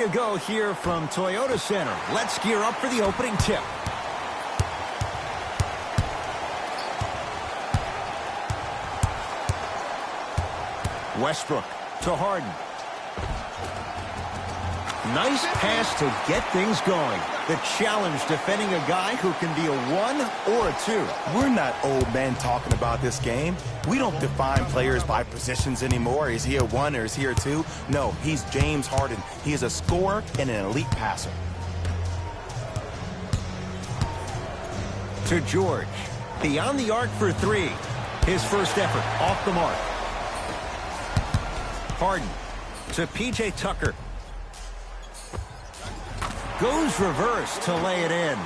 You go here from Toyota Center. Let's gear up for the opening tip. Westbrook to Harden. Nice pass to get things going. The challenge defending a guy who can be a 1 or a 2. We're not old men talking about this game. We don't define players by positions anymore. Is he a 1 or is he a 2? No, he's James Harden. He is a scorer and an elite passer. To George. Beyond the arc for 3. His first effort off the mark. Harden to P.J. Tucker. Goes reverse to lay it in.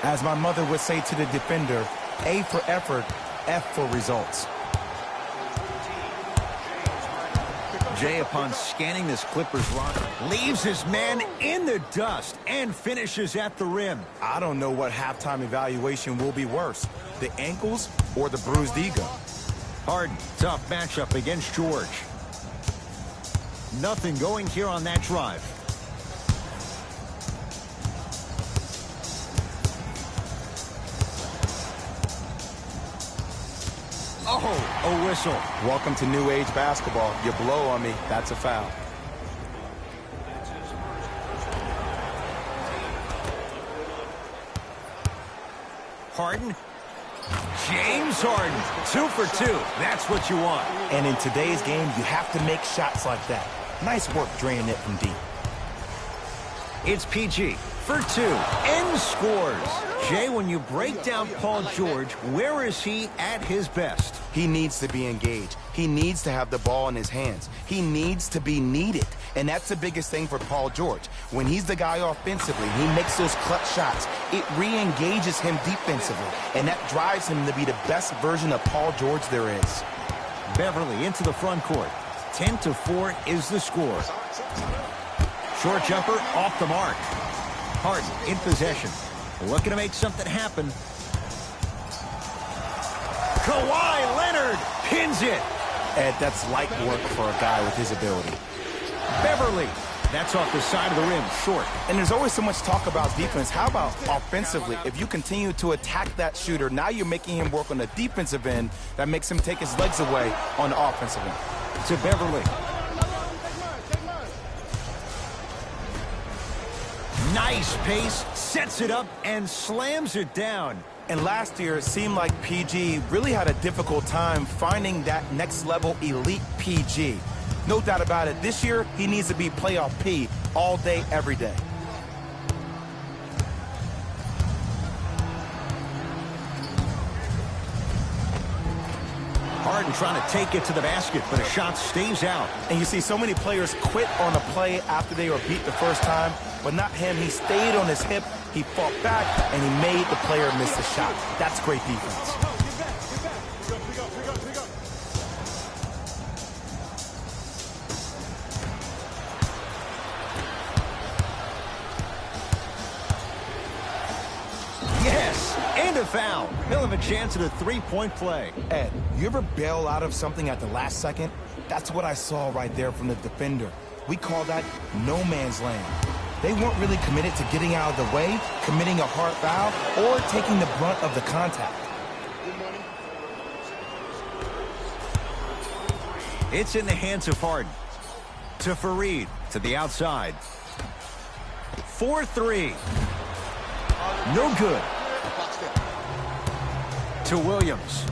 As my mother would say to the defender, A for effort, F for results. Jay, upon scanning this Clippers roster, leaves his man in the dust and finishes at the rim. I don't know what halftime evaluation will be worse, the ankles or the bruised ego. Harden, tough matchup against George. Nothing going here on that drive. Oh, a whistle. Welcome to new age basketball. You blow on me, that's a foul. Harden. James Harden, 2 for 2. That's what you want. And in today's game, you have to make shots like that. Nice work draining it from deep. It's PG for 2 and scores. Jay, when you break down Paul George, where is he at his best? He needs to be engaged. He needs to have the ball in his hands. He needs to be needed. And that's the biggest thing for Paul George. When he's the guy offensively, he makes those clutch shots. It re-engages him defensively. And that drives him to be the best version of Paul George there is. Beverly into the front court. 10-4 is the score. Short jumper off the mark. Harden in possession. Looking to make something happen. Kawhi Leonard pins it. Ed, that's light work for a guy with his ability. Beverly. That's off the side of the rim, short. And there's always so much talk about defense. How about offensively? If you continue to attack that shooter, now you're making him work on the defensive end. That makes him take his legs away on the offensive end. To Beverly. Nice pace, sets it up, and slams it down. And last year, it seemed like PG really had a difficult time finding that next level elite PG. No doubt about it, this year, he needs to be playoff P all day, every day. Harden trying to take it to the basket, but a shot stays out. And you see so many players quit on a play after they were beat the first time, but not him. He stayed on his hip, he fought back, and he made the player miss the shot. That's great defense. Yes, and a foul. He'll have a chance at a three-point play. Ed, you ever bail out of something at the last second? That's what I saw right there from the defender. We call that no man's land. They weren't really committed to getting out of the way, committing a hard foul, or taking the brunt of the contact. It's in the hands of Harden. To Fareed, to the outside. 4-3. No good. To Williams.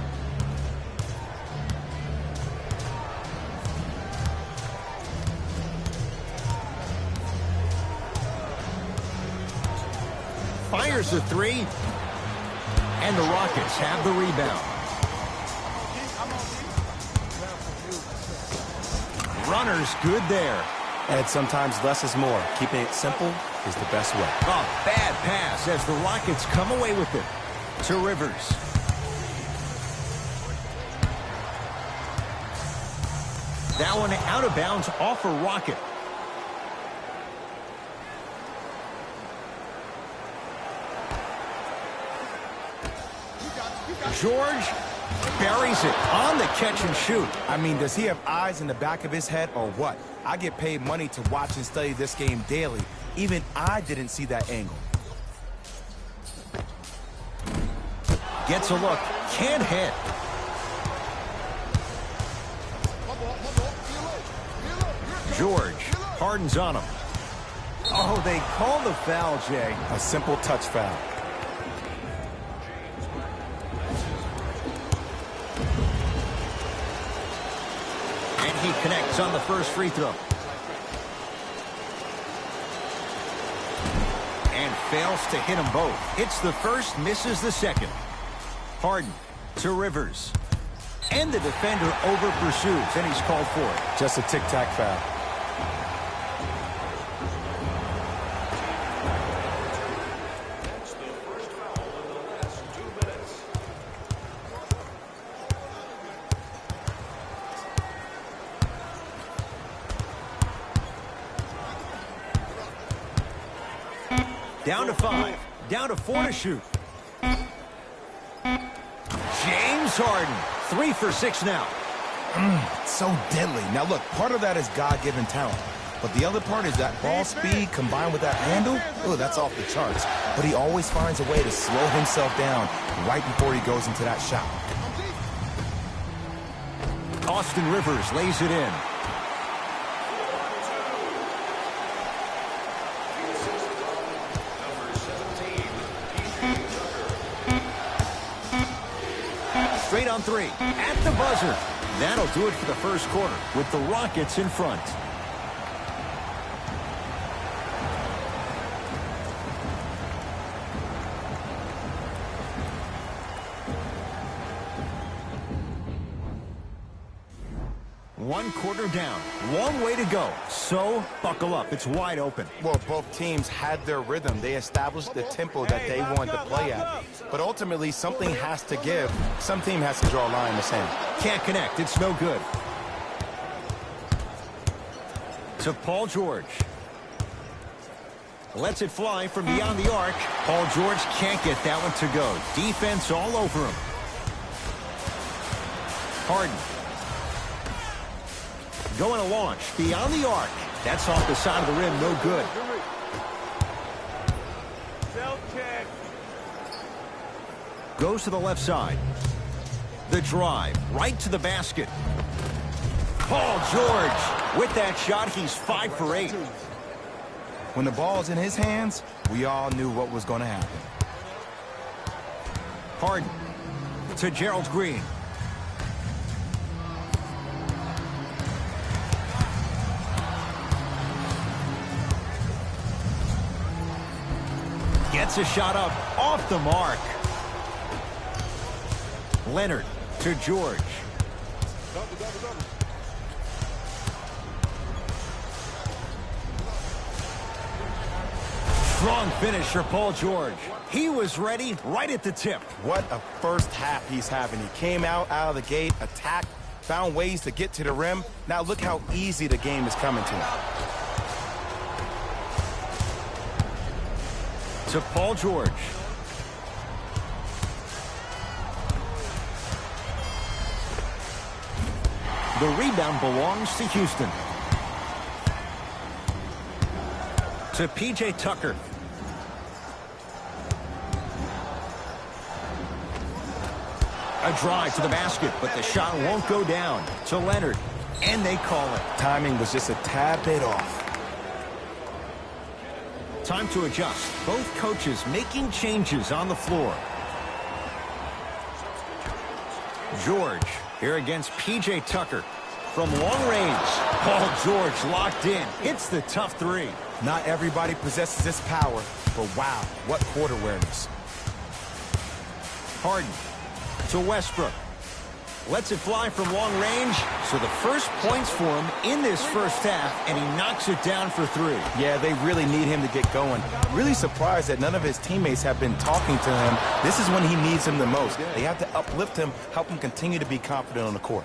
Fires the three. And the Rockets have the rebound. Runner's good there. And sometimes less is more. Keeping it simple is the best way. A bad pass as the Rockets come away with it. To Rivers. That one out of bounds off a Rocket. George Buries it on the catch and shoot. I mean, does he have eyes in the back of his head or what? I get paid money to watch and study this game daily. Even I didn't see that angle. Gets a look. Can't hit. George. Harden's on him. Oh, they call the foul, Jay. A simple touch foul. And he connects on the first free throw. And fails to hit them both. Hits the first, misses the second. Harden to Rivers. And the defender over pursues, and he's called for it. Just a tic-tac foul. Down to 5. Down to 4 to shoot. James Harden. 3 for 6 now. So deadly. Now look, part of that is God-given talent. But the other part is that ball speed combined with that handle. Oh, that's off the charts. But he always finds a way to slow himself down right before he goes into that shot. Austin Rivers lays it in. Straight on 3. At the buzzer. That'll do it for the first quarter with the Rockets in front. One quarter down. Long way to go. So, buckle up. It's wide open. Well, both teams had their rhythm. They established the tempo that they wanted to play at. But ultimately, something has to give. Some team has to draw a line in the sand. Can't connect. It's no good. To Paul George. Lets it fly from beyond the arc. Paul George can't get that one to go. Defense all over him. Harden. Going to launch beyond the arc. That's off the side of the rim. No good. Goes to the left side. The drive. Right to the basket. Paul George. With that shot, he's 5 for 8. When the ball's in his hands, we all knew what was going to happen. Harden. To Gerald Green. Gets a shot up, off the mark. Leonard to George. Strong finish for Paul George. He was ready right at the tip. What a first half he's having. He came out of the gate, attacked, found ways to get to the rim. Now look how easy the game is coming to him. To Paul George. The rebound belongs to Houston. To P.J. Tucker. A drive to the basket, but the shot won't go down. To Leonard, and they call it. Timing was just a tad bit off. Time to adjust. Both coaches making changes on the floor. George here against P.J. Tucker. From long range, Paul George locked in. Hits the tough 3. Not everybody possesses this power, but wow, what court awareness. Harden to Westbrook. Lets it fly from long range. So the first points for him in this first half, and he knocks it down for 3. Yeah, they really need him to get going. Really surprised that none of his teammates have been talking to him. This is when he needs him the most. They have to uplift him, help him continue to be confident on the court.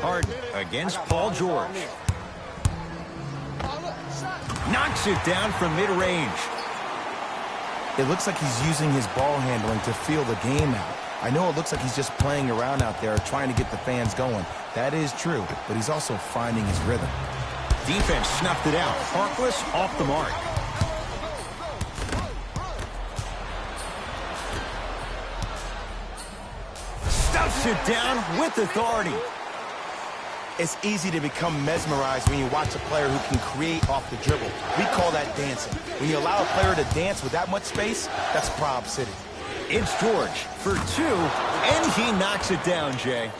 Harden against Paul George. Knocks it down from mid-range. It looks like he's using his ball handling to feel the game out. I know it looks like he's just playing around out there trying to get the fans going. That is true, but he's also finding his rhythm. Defense snuffed it out. Harkless off the mark. Stuffs it down with authority. It's easy to become mesmerized when you watch a player who can create off the dribble. We call that dancing. When you allow a player to dance with that much space, that's Prob City. It's George for two, and he knocks it down, Jay.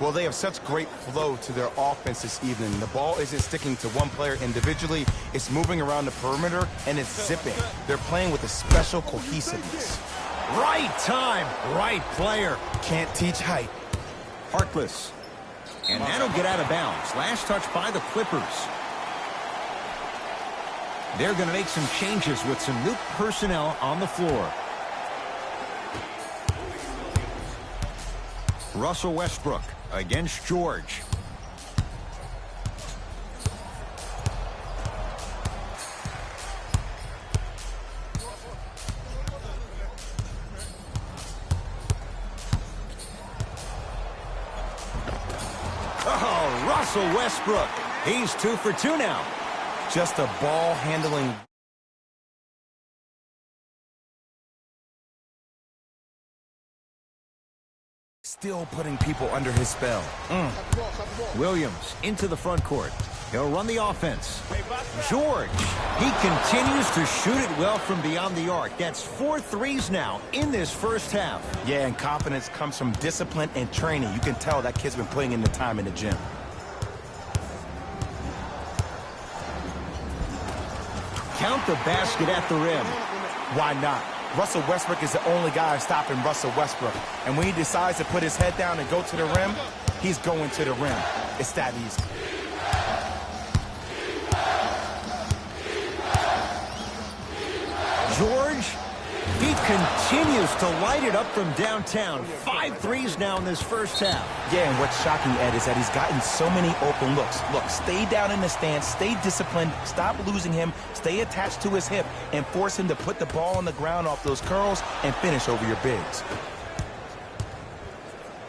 Well, they have such great flow to their offense this evening. The ball isn't sticking to one player individually. It's moving around the perimeter, and it's zipping. They're playing with a special cohesiveness. Right time, right player. Can't teach height. Harkless. And that'll get out of bounds. Last touch by the Clippers. They're going to make some changes with some new personnel on the floor. Russell Westbrook against George. Oh, Russell Westbrook. He's 2 for 2 now. Just a ball handling. Still putting people under his spell. Williams into the front court. He'll run the offense. George, he continues to shoot it well from beyond the arc. That's 4 threes now in this first half. Yeah, and confidence comes from discipline and training. You can tell that kid's been putting in the time in the gym. Count the basket at the rim. Why not? Russell Westbrook is the only guy stopping Russell Westbrook. And when he decides to put his head down and go to the rim, he's going to the rim. It's that easy. George, he continues to light it up from downtown. 5 threes now in this first half. Yeah, and what's shocking, Ed, is that he's gotten so many open looks. Look, stay down in the stance, stay disciplined, stop losing him, stay attached to his hip, and force him to put the ball on the ground off those curls and finish over your bigs.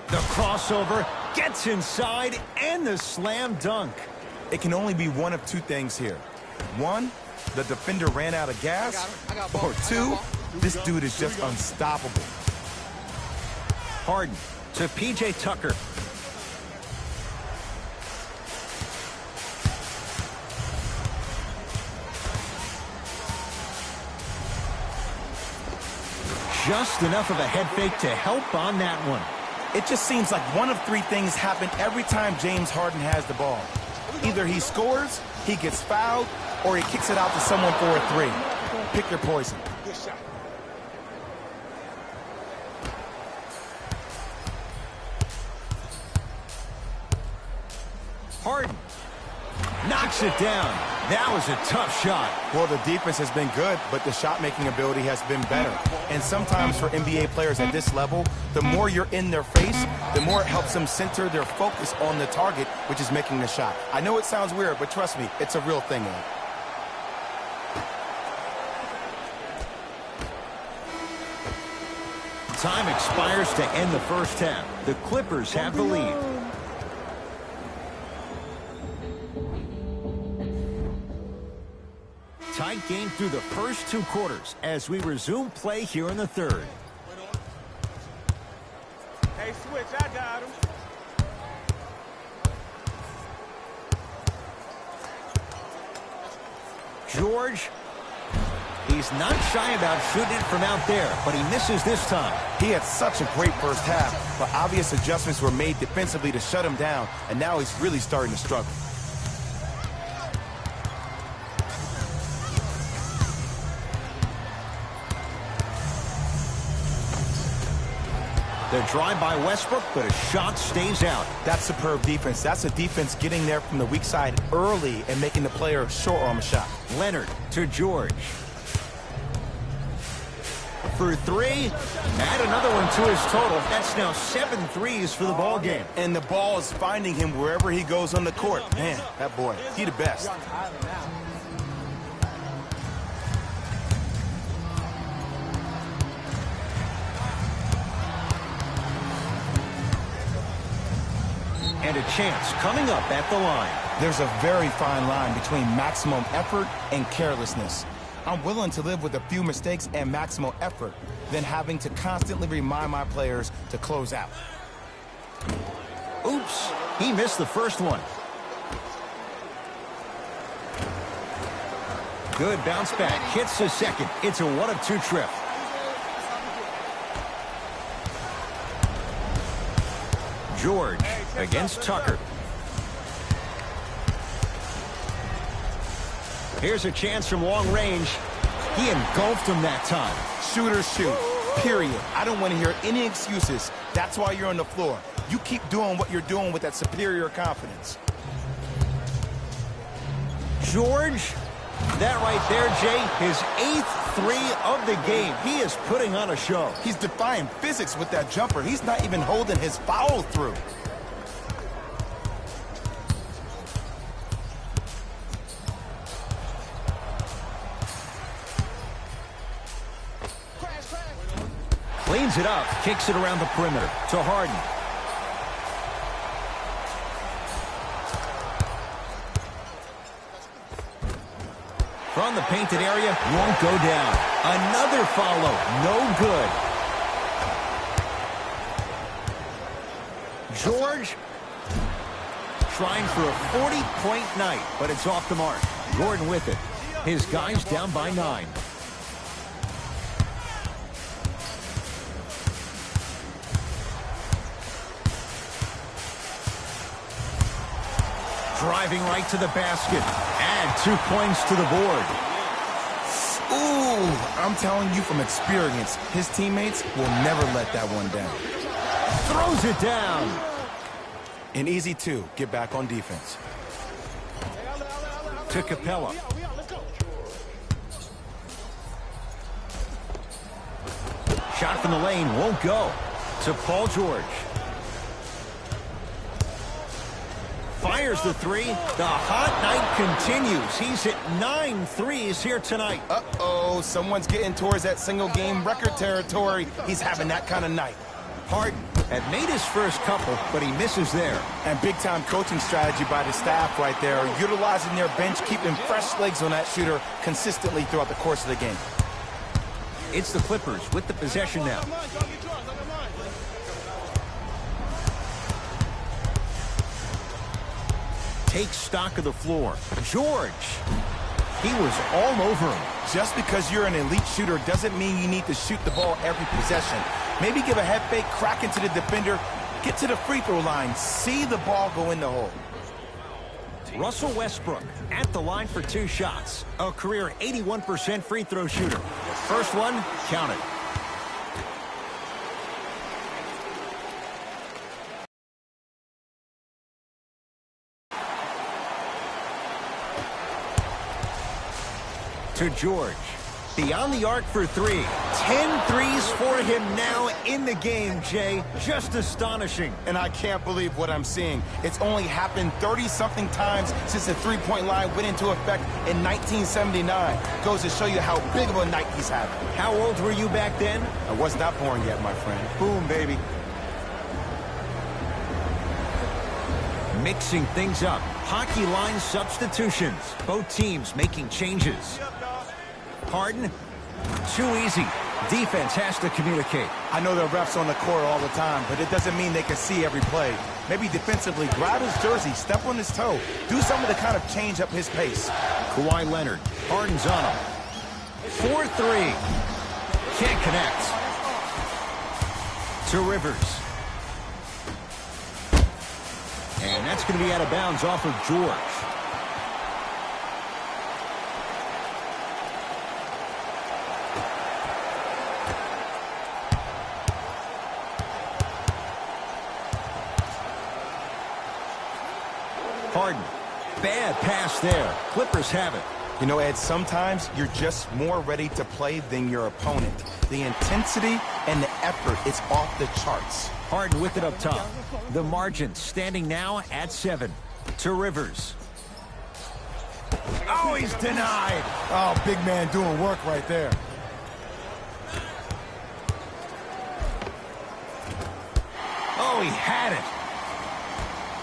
The crossover gets inside, and the slam dunk. It can only be one of two things here. One, the defender ran out of gas, or two, this dude is just unstoppable. Harden to P.J. Tucker. Just enough of a head fake to help on that one. It just seems like one of three things happen every time James Harden has the ball. Either he scores, he gets fouled, or he kicks it out to someone for a three. Pick your poison. Harden knocks it down. That was a tough shot. Well, the defense has been good, but the shot-making ability has been better. And sometimes for NBA players at this level, the more you're in their face, the more it helps them center their focus on the target, which is making the shot. I know it sounds weird, but trust me, it's a real thing, Ed. Time expires to end the first half. The Clippers have the lead. Tight game through the first 2 quarters as we resume play here in the third. Hey, switch, I got him. George, he's not shy about shooting it from out there, but he misses this time. He had such a great first half, but obvious adjustments were made defensively to shut him down, and now he's really starting to struggle. The drive by Westbrook, but a shot stays out. That's superb defense. That's a defense getting there from the weak side early and making the player short arm a shot. Leonard to George. For 3, add another one to his total. That's now 7 threes for the ball game. And the ball is finding him wherever he goes on the court. Man, that boy, he the best. And a chance coming up at the line. There's a very fine line between maximum effort and carelessness. I'm willing to live with a few mistakes and maximum effort than having to constantly remind my players to close out. Oops, he missed the first one. Good bounce back, hits the second. It's a 1-of-2 trip. George against Tucker. Here's a chance from long range. He engulfed him that time. Shooters shoot, period. I don't want to hear any excuses. That's why you're on the floor. You keep doing what you're doing with that superior confidence. George, that right there, Jay, his 8th 3 of the game. He is putting on a show. He's defying physics with that jumper. He's not even holding his foul through. Cleans it up, kicks it around the perimeter to Harden. From the painted area, won't go down. Another follow, no good. George trying for a 40-point night, but it's off the mark. Gordon with it. His guys down by 9. Driving right to the basket. Add 2 points to the board. Ooh, I'm telling you from experience, his teammates will never let that one down. Throws it down. An easy 2. Get back on defense. To Capella. Shot from the lane won't go. To Paul George. Fires the 3. The hot night continues. He's hit 9 threes here tonight. Uh-oh, someone's getting towards that single-game record territory. He's having that kind of night. Harden had made his first couple, but he misses there. And big-time coaching strategy by the staff right there, utilizing their bench, keeping fresh legs on that shooter consistently throughout the course of the game. It's the Clippers with the possession now. Takes stock of the floor. George. He was all over him. Just because you're an elite shooter doesn't mean you need to shoot the ball every possession. Maybe give a head fake, crack into the defender, get to the free throw line, see the ball go in the hole. Russell Westbrook at the line for 2 shots. A career 81% free throw shooter. First one, counted. To George. Beyond the arc for 3. 10 threes for him now in the game, Jay. Just astonishing. And I can't believe what I'm seeing. It's only happened 30-something times since the three-point line went into effect in 1979. Goes to show you how big of a night he's having. How old were you back then? I was not born yet, my friend. Boom, baby. Mixing things up. Hockey line substitutions. Both teams making changes. Harden, too easy. Defense has to communicate. I know there are refs on the court all the time, but it doesn't mean they can see every play. Maybe defensively, grab his jersey, step on his toe, do something to kind of change up his pace. Kawhi Leonard, Harden's on him. 4-3. Can't connect. To Rivers. And that's going to be out of bounds off of George. Harden. Bad pass there. Clippers have it. You know, Ed, sometimes you're just more ready to play than your opponent. The intensity and the effort is off the charts. Harden with it up top. The margin standing now at 7. To Rivers. Oh, he's denied. Oh, big man doing work right there. Oh, he had it.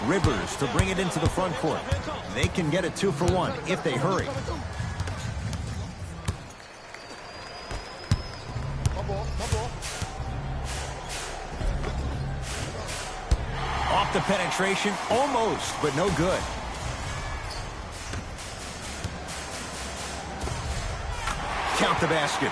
Rivers to bring it into the front court. They can get a 2-for-1 if they hurry. Off the penetration, almost, but no good. Count the basket.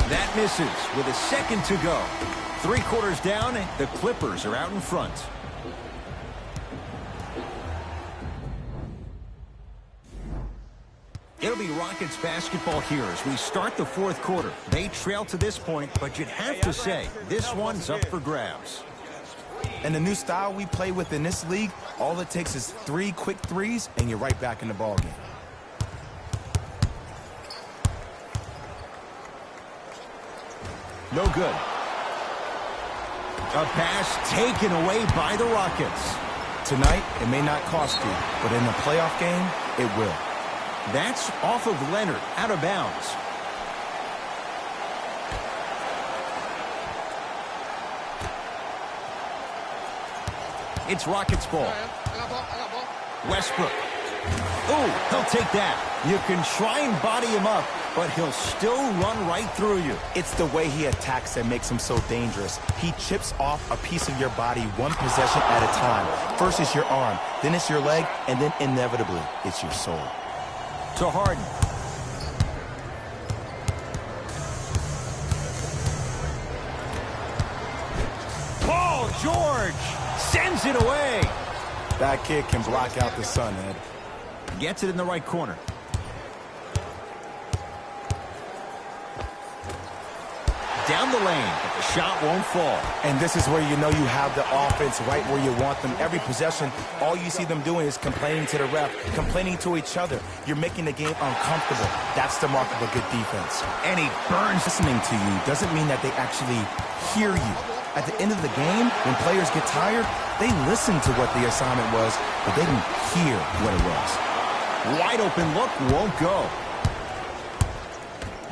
That misses with a second to go. 3 quarters down, the Clippers are out in front. It'll be Rockets basketball here as we start the 4th quarter. They trail to this point, but you'd have to say this one's up for grabs. And the new style we play with in this league, all it takes is 3 quick threes, and you're right back in the ball game. No good. A pass taken away by the Rockets. Tonight, it may not cost you, but in the playoff game, it will. That's off of Leonard, out of bounds. It's Rockets ball. Westbrook. Ooh, he'll take that. You can try and body him up, but he'll still run right through you. It's the way he attacks that makes him so dangerous. He chips off a piece of your body one possession at a time. First it's your arm, then it's your leg, and then inevitably it's your soul. To Harden. Paul George sends it away. That kid can block out the sun, Ed. Gets it in the right corner. Down the lane, but the shot won't fall. And this is where you know you have the offense right where you want them. Every possession, all you see them doing is complaining to the ref, complaining to each other. You're making the game uncomfortable. That's the mark of a good defense. And he burns. Listening to you doesn't mean that they actually hear you. At the end of the game, when players get tired, they listen to what the assignment was, but they didn't hear what it was. Wide open look won't go.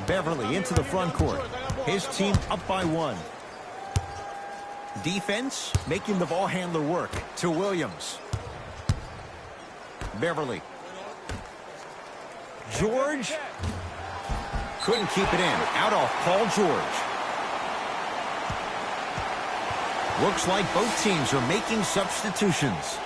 Beverly into the front court. His team up by 1. Defense making the ball handler work to Williams. Beverly. George couldn't keep it in. Out off Paul George. Looks like both teams are making substitutions.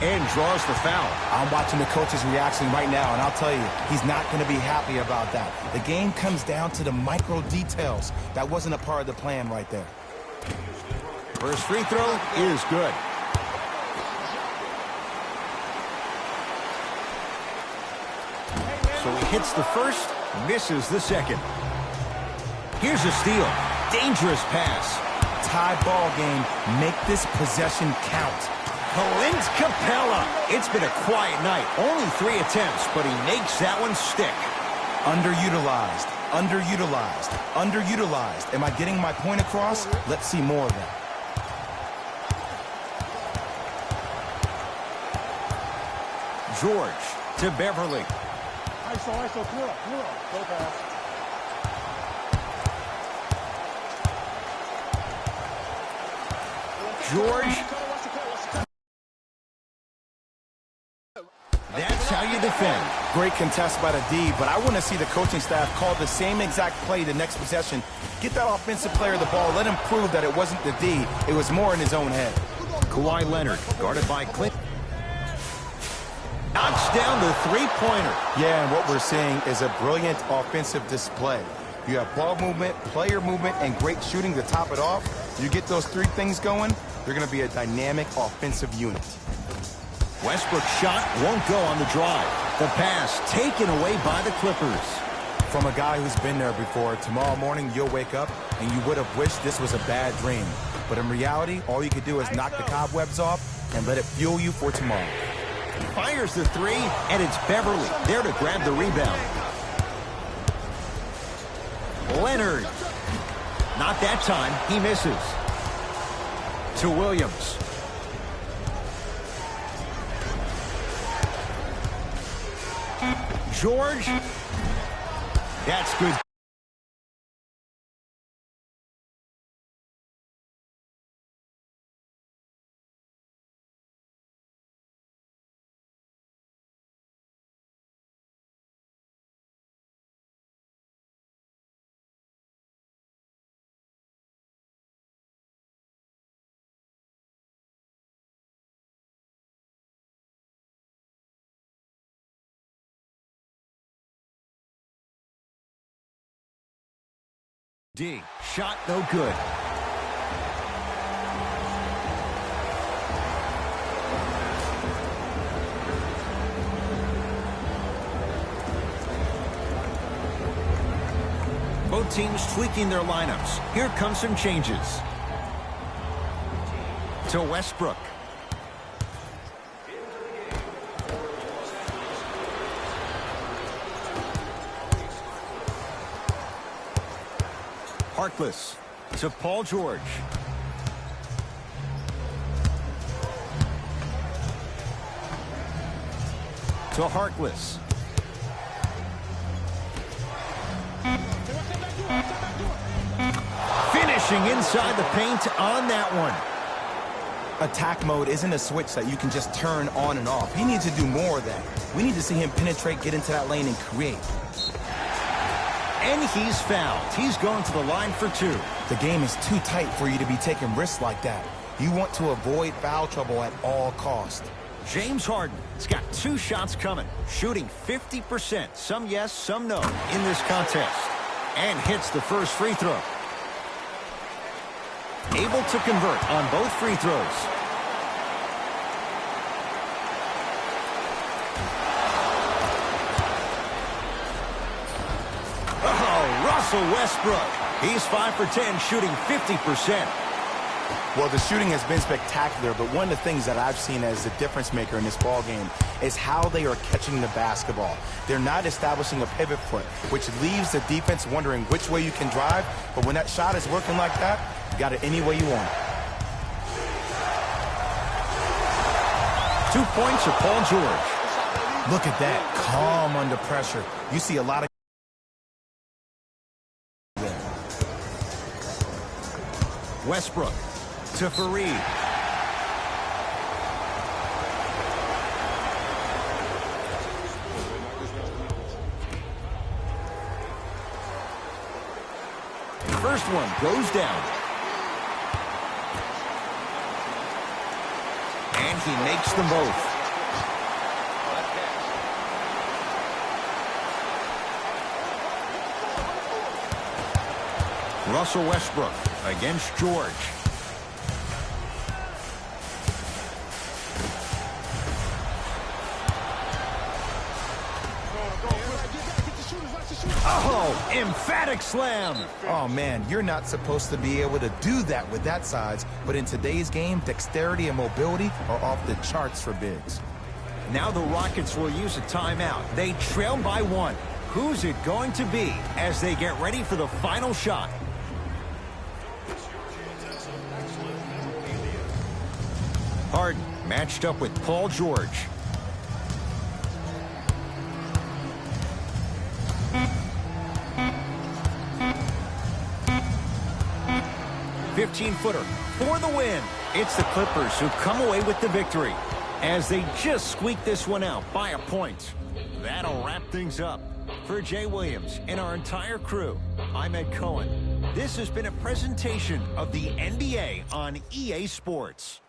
And draws the foul. I'm watching the coach's reaction right now, and I'll tell you, he's not going to be happy about that. The game comes down to the micro details. That wasn't a part of the plan right there. First free throw is good. So he hits the first, misses the second. Here's a steal. Dangerous pass. Tie ball game. Make this possession count. Clint Capella. It's been a quiet night. Only 3 attempts, but he makes that one stick. Underutilized. Underutilized. Underutilized. Am I getting my point across? Let's see more of that. George to Beverly. ISO, clear up. Go pass. George. That's how you defend. Great contest by the D, but I want to see the coaching staff call the same exact play the next possession. Get that offensive player the ball. Let him prove that it wasn't the D. It was more in his own head. Kawhi Leonard, guarded by Clint. Knocks down the three-pointer. Yeah, and what we're seeing is a brilliant offensive display. You have ball movement, player movement, and great shooting to top it off. You get those 3 things going, you're going to be a dynamic offensive unit. Westbrook's shot won't go on the drive. The pass taken away by the Clippers. From a guy who's been there before, tomorrow morning you'll wake up and you would have wished this was a bad dream. But in reality, all you could do is knock the cobwebs off and let it fuel you for tomorrow. Fires the three, and it's Beverly there to grab the rebound. Leonard. Not that time. He misses. To Williams. George. That's good. D. Shot no good. Both teams tweaking their lineups. Here come some changes. To Westbrook. Harkless to Paul George. To Harkless. Finishing inside the paint on that one. Attack mode isn't a switch that you can just turn on and off. He needs to do more of that. We need to see him penetrate, get into that lane, and create. And he's fouled. He's going to the line for two. The game is too tight for you to be taking risks like that. You want to avoid foul trouble at all costs. James Harden's got 2 shots coming, shooting 50%. Some yes, some no in this contest. And hits the first free throw. Able to convert on both free throws. Russell Westbrook. He's 5 for 10, shooting 50%. Well, the shooting has been spectacular, but one of the things that I've seen as the difference maker in this ball game is how they are catching the basketball. They're not establishing a pivot foot, which leaves the defense wondering which way you can drive, but when that shot is working like that, you got it any way you want. 2 points for Paul George. Look at that, calm under pressure. You see a lot of Westbrook to Fareed. First one goes down. And he makes them both. Russell Westbrook against George. Oh, emphatic slam. Oh, man, you're not supposed to be able to do that with that size, but in today's game, dexterity and mobility are off the charts for bigs. Now the Rockets will use a timeout. They trail by 1. Who's it going to be as they get ready for the final shot? Harden matched up with Paul George. .15-footer for the win. It's the Clippers who come away with the victory as they just squeak this one out by a point. That'll wrap things up. For Jay Williams and our entire crew, I'm Ed Cohen. This has been a presentation of the NBA on EA Sports.